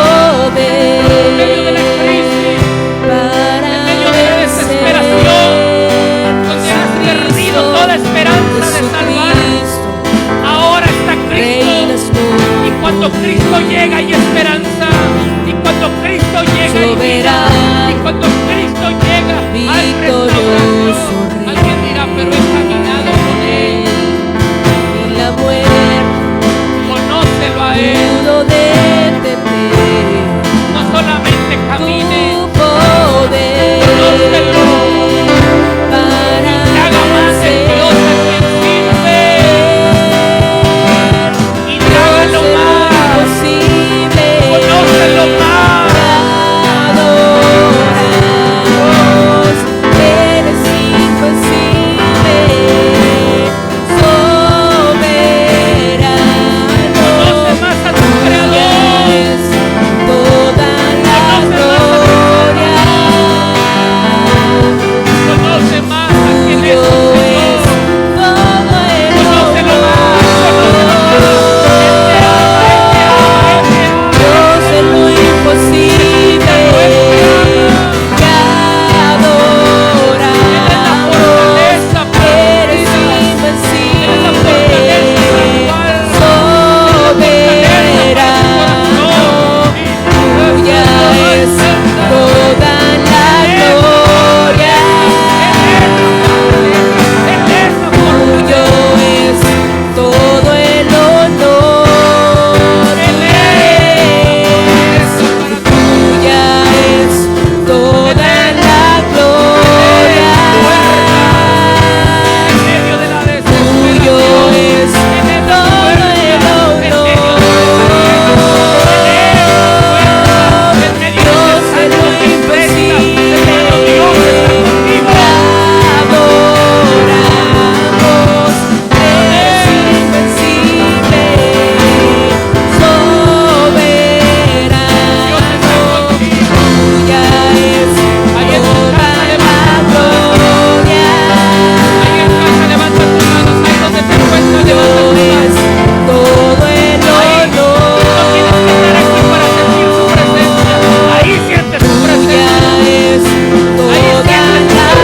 en medio de la poder crisis, para en medio de la desesperación, donde has perdido toda esperanza de salvar. Jesucristo, Ahora está Cristo. reinas con Y cuando Cristo llega hay esperanza. Y cuando Cristo llega hay vida. Soberano, Y cuando Cristo llega hay victorioso restauración. Rey. Alguien dirá, pero he caminado con Él. y la muerte Conócelo a Él. pudo detener No solamente camine, tu poder conócelo. para Que haga más el Dios a quien sirve. Y hágalo más. posible. Conócelo más. Adoramos, eres invencible, soberano. Conoce más a tu Creador. Es toda la gloria. Conoce más a quien es Tuyo tu es Señor. todo el Conócelo más. Conócelo más. Dios en lo imposible, te adoramos, eres invencible, soberano, tuya es toda la gloria, tuyo es todo el honor, tuya es toda la gloria, tuyo es todo el honor, Dios en lo imposible, adoramos, eres invencible, soberano, tuya es toda la gloria, Levanta tus manos ahí donde te encuentras. tuyo Levanta tus es manos. todo el No tienes que estar aquí para sentir su presencia. Ahí sientes su tuya presencia. es toda la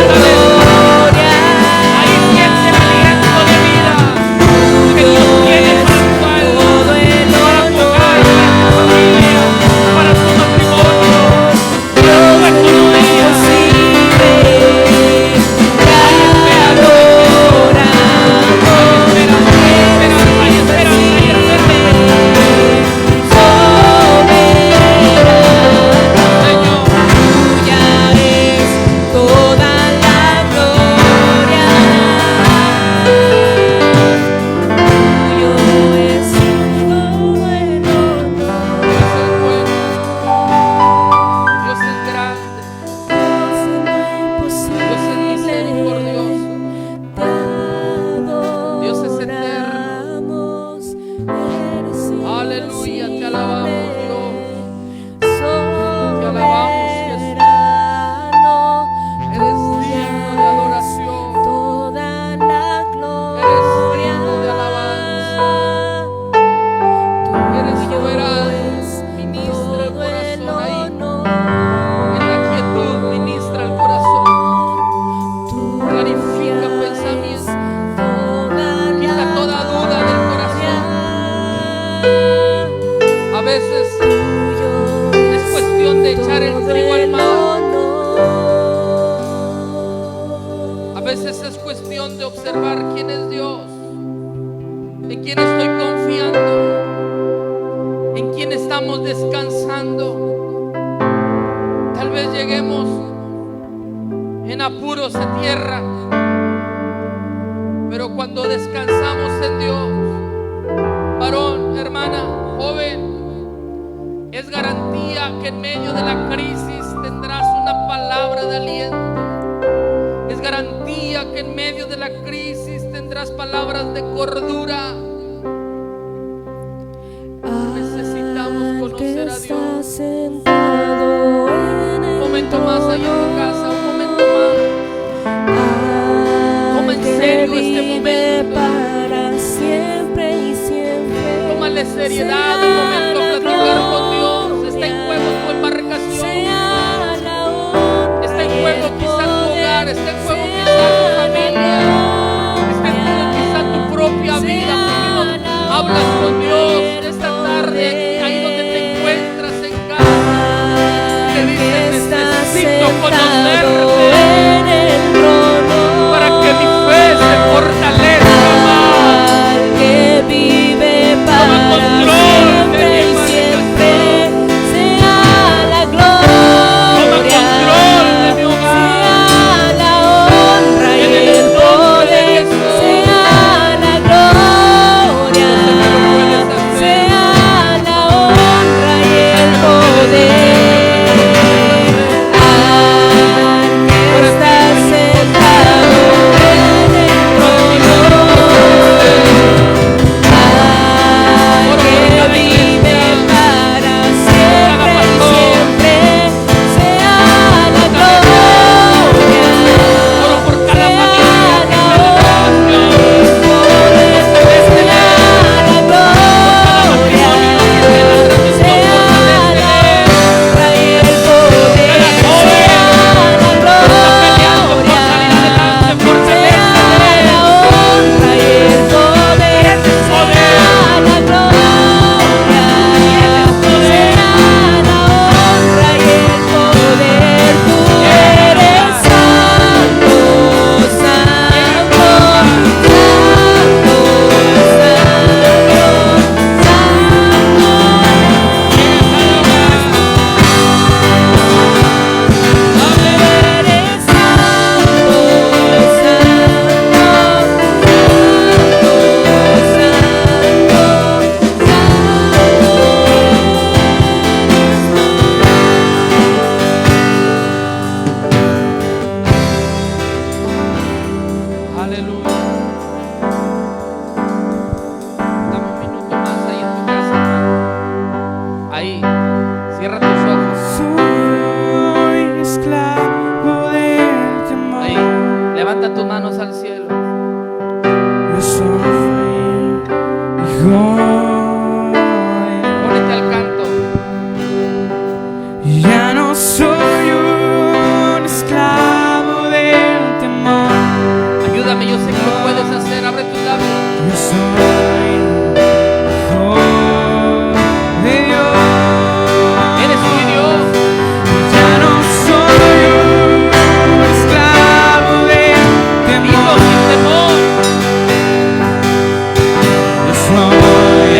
gloria, Ahí siente el aliento de vida que Dios tiene para tu alma, todo el para tu hogar, honor. para tu familia, para tu matrimonio. Dios en lo imposible, te adoramos, soberano, tuya es toda la gloria, tuyo es todo el honor. Dios es grande, Dios en lo imposible, Dios es misericordioso. Dios es eterno. eres Aleluya, te alabamos, Dios. Te alabamos, Jesús. Eres digno de adoración. Toda la gloria. Eres digno de alabanza. Eres soberano. Ministra el corazón ahí. En la quietud ministra el corazón. Clarifica pensamientos. Quita toda duda del corazón. A veces es cuestión de echar el trigo al mar. A veces es cuestión de observar quién es Dios, en quién estoy confiando, en quién estamos descansando. Tal vez lleguemos en apuros a tierra, pero cuando descansamos en Dios, varón, hermano, que en medio de la crisis tendrás una palabra de aliento. Es garantía que en medio de la crisis tendrás palabras de cordura. Necesitamos conocer a Dios. Un momento más ahí en tu casa, un momento más. Toma en serio este momento. Para siempre y siempre. Tómale seriedad un momento a platicar con Dios. Está en juego tu embarcación. Está en juego quizá tu hogar. Está en juego quizá tu familia. Está en juego quizá tu propia vida. ¿Por qué no hablas con Dios esta tarde? Ahí donde te encuentras en casa. Te dices, necesito conocerte para que mi fe se fortalezca más. Que vive Toma para control de siempre mi y siempre. embarcación. Sea la Toma gloria, control de mi hogar. sea la honra y En el el nombre de poder. Jesús. Sea la gloria, sea la honra y el poder. Al que está sentado en el trono, al que vive para siempre y siempre, sea la gloria, Oro por cada familia que sea está la en honra y oración. el poder, sea la gloria, sea la honra y el poder, sea la gloria, sea la honra y el poder, sea la gloria, sea la honra y el poder. Tú eres santo, santo, Aleluya. Dame un minuto más ahí en tu casa, hermano. Ahí, cierra tus ojos. Soy esclavo del temor. Ahí, levanta tus manos al cielo. Yo soy hijo de Dios. Únete al canto. Ya no soy un esclavo del temor. Ayúdame, yo sé que lo puedes hacer. Abre tus labios. Yo soy hijo de Dios. Eres mi Dios. Ya no soy un esclavo del Dilo temor. sin temor. Yo soy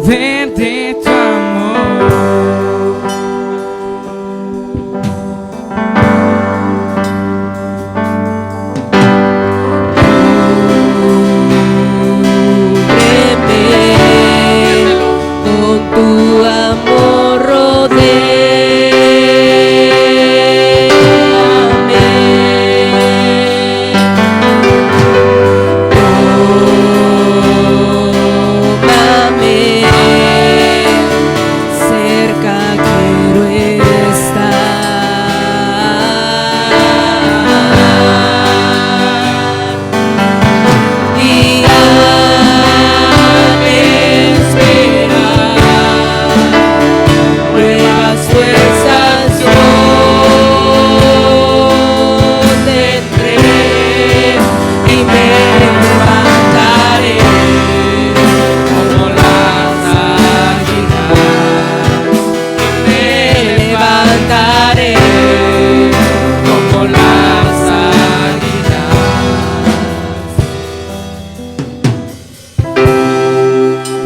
poder de tu amor. Con tu amor rodéame. Tómame, cerca quiero estar. Y nuevas fuerzas yo tendré y me levantaré como las águilas. Me levantaré como las águilas.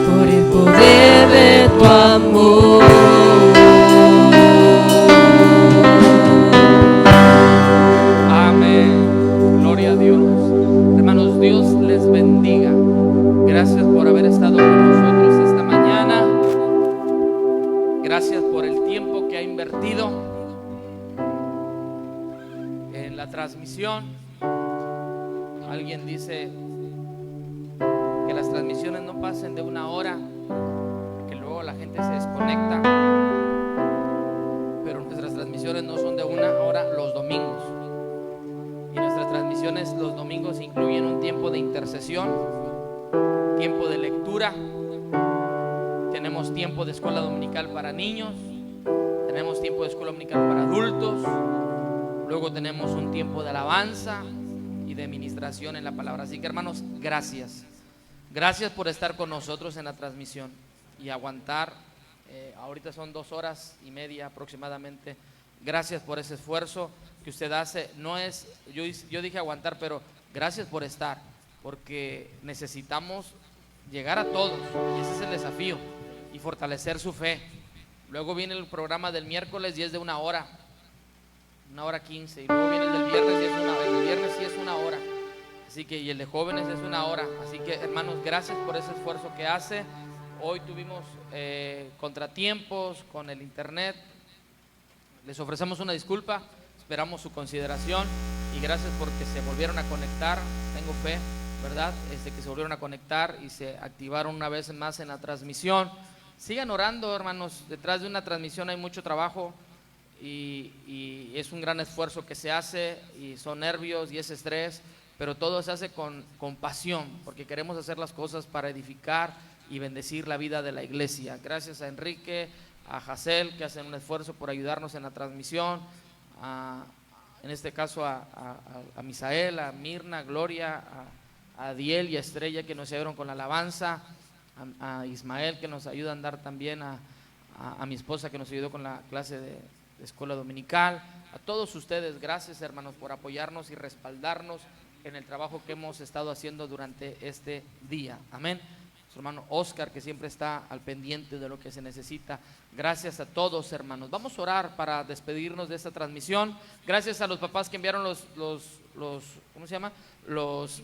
Por el poder de tu amor. Amén. Gloria a Dios. Hermanos, Dios les bendiga. Gracias por haber estado con nosotros esta mañana. Gracias por el tiempo que ha invertido en la transmisión. Alguien dice que las transmisiones no pasen de 1 hora, que luego la gente se desconecta. Pero nuestras transmisiones no son de 1 hora los domingos. Y nuestras transmisiones los domingos incluyen un tiempo de intercesión, tiempo de lectura, tenemos tiempo de escuela dominical para niños, tenemos tiempo de escuela dominical para adultos, luego tenemos un tiempo de alabanza y de ministración en la palabra. Así que, hermanos, gracias. Gracias por estar con nosotros en la transmisión y aguantar. Ahorita son 2 horas y media aproximadamente. Gracias por ese esfuerzo que usted hace. No es, yo dije aguantar, pero gracias por estar, porque necesitamos llegar a todos. Y ese es el desafío, y fortalecer su fe. Luego viene el programa del miércoles y es de 1 hora, 1:15. Y luego viene el del viernes y el del viernes sí es 1 hora. Así que, y el de jóvenes es 1 hora. Así que, hermanos, gracias por ese esfuerzo que hace. Hoy tuvimos contratiempos con el internet. Les ofrecemos una disculpa, esperamos su consideración y gracias porque se volvieron a conectar. Tengo fe, ¿verdad? Que se volvieron a conectar y se activaron una vez más en la transmisión. Sigan orando, hermanos. Detrás de una transmisión hay mucho trabajo y es un gran esfuerzo que se hace, y son nervios y es estrés, pero todo se hace con pasión, porque queremos hacer las cosas para edificar y bendecir la vida de la iglesia. Gracias a Enrique, a Jacel, que hacen un esfuerzo por ayudarnos en la transmisión, en este caso a Misael, a Mirna, a Gloria, a Adiel y a Estrella, que nos ayudaron con la alabanza, a Ismael, que nos ayuda a andar también, a mi esposa, que nos ayudó con la clase de escuela dominical. A todos ustedes, gracias, hermanos, por apoyarnos y respaldarnos en el trabajo que hemos estado haciendo durante este día. Amén. Su hermano Oscar, que siempre está al pendiente de lo que se necesita. Gracias a todos, hermanos. Vamos a orar para despedirnos de esta transmisión. Gracias a los papás que enviaron los ¿cómo se llama? Los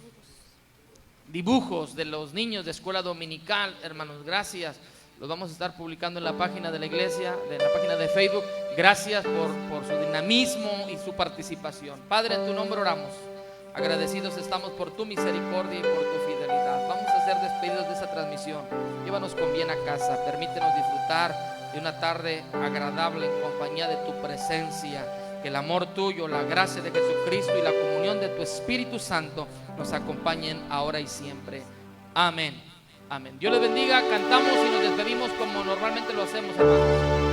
dibujos de los niños de escuela dominical, hermanos. Gracias. Los vamos a estar publicando en la página de la iglesia, en la página de Facebook. Gracias por su dinamismo y su participación. Padre, en tu nombre oramos. Agradecidos estamos por tu misericordia y por tu fidelidad. Vamos a ser despedidos de esta transmisión. Llévanos con bien a casa. Permítenos disfrutar de una tarde agradable en compañía de tu presencia. Que el amor tuyo, la gracia de Jesucristo y la comunión de tu Espíritu Santo nos acompañen ahora y siempre. Amén. Amén. Dios les bendiga. Cantamos y nos despedimos como normalmente lo hacemos, hermanos.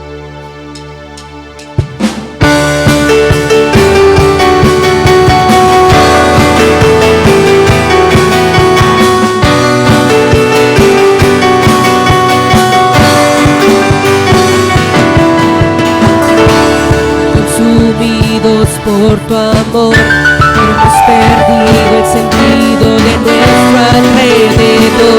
Por tu amor hemos perdido el sentido de nuestro alrededor.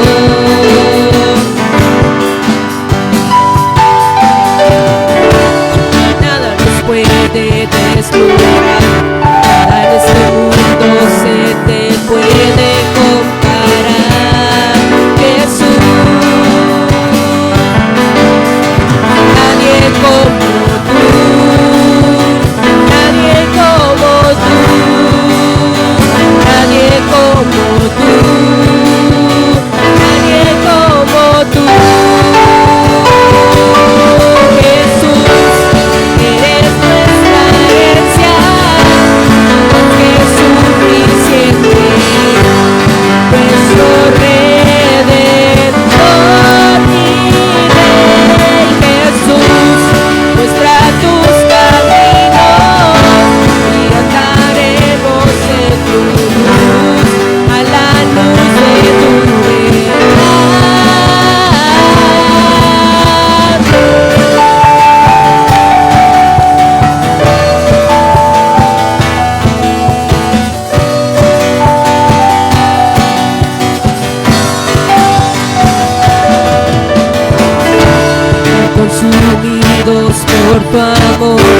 tu amor.